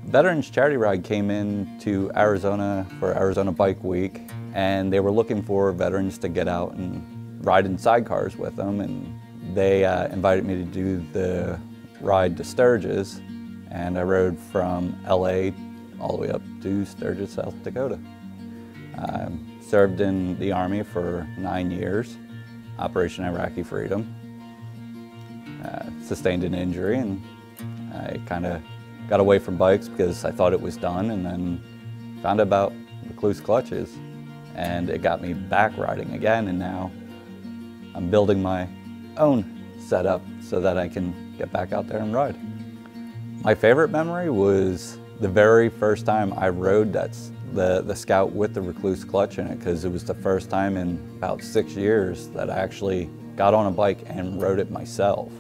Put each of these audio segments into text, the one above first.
Veterans Charity Ride came in to Arizona for Arizona Bike Week, and they were looking for veterans to get out and ride in sidecars with them, and they invited me to do the ride to Sturgis, and I rode from LA all the way up to Sturgis, South Dakota. I served in the Army for 9 years, Operation Iraqi Freedom. Sustained an injury, and I kind of got away from bikes because I thought it was done, and then found out about Rekluse clutches, and it got me back riding again, and now I'm building my own setup so that I can get back out there and ride. My favorite memory was the very first time I rode the Scout with the Rekluse clutch in it, because it was the first time in about 6 years that I actually got on a bike and rode it myself.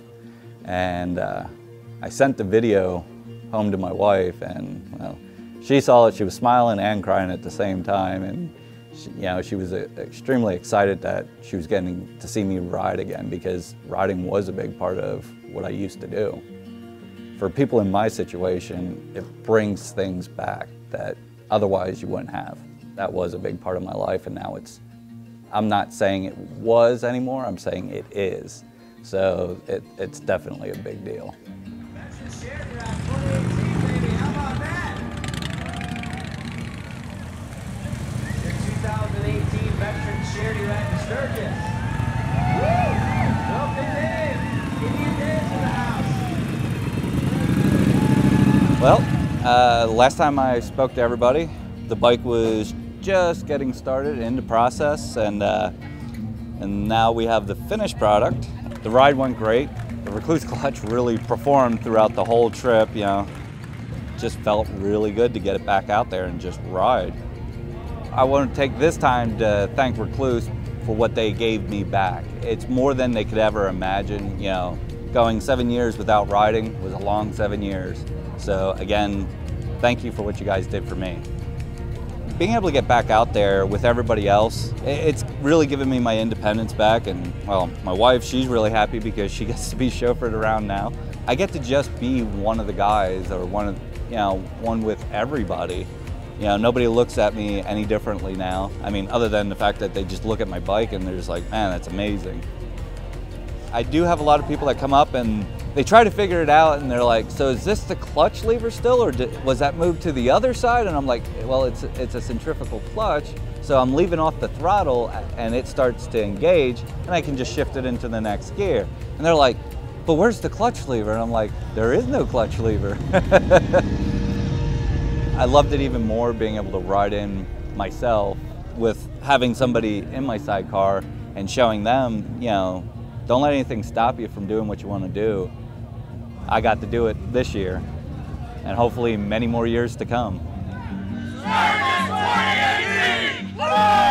And I sent the video home to my wife, and well, she saw it. She was smiling and crying at the same time, and she was extremely excited that she was getting to see me ride again, because riding was a big part of what I used to do. For people in my situation, it brings things back that otherwise you wouldn't have. That was a big part of my life, and now I'm not saying it was anymore, I'm saying it is. So it's definitely a big deal. That's the Charity Ride 2018, baby. How about that? Your 2018 Veterans Charity Ride to Sturgis. Woo! Welcome in. Indian Dance in the house. Well, last time I spoke to everybody, the bike was just getting started in the process, and now we have the finished product. The ride went great. The Rekluse clutch really performed throughout the whole trip, Just felt really good to get it back out there and just ride. I want to take this time to thank Rekluse for what they gave me back. It's more than they could ever imagine, Going 7 years without riding was a long 7 years. So again, thank you for what you guys did for me. Being able to get back out there with everybody else, it's really given me my independence back, and well, my wife, she's really happy because she gets to be chauffeured around now. I get to just be one of the guys, or one with everybody. Nobody looks at me any differently now. I mean, other than the fact that they just look at my bike and they're just like, man, that's amazing. I do have a lot of people that come up and they try to figure it out, and they're like, so is this the clutch lever still, or was that moved to the other side? And I'm like, well, it's a centrifugal clutch, so I'm leaving off the throttle and it starts to engage, and I can just shift it into the next gear. And they're like, but where's the clutch lever? And I'm like, there is no clutch lever. I loved it even more being able to ride in myself with having somebody in my sidecar and showing them, don't let anything stop you from doing what you want to do. I got to do it this year, and hopefully many more years to come. Sturgis 2018!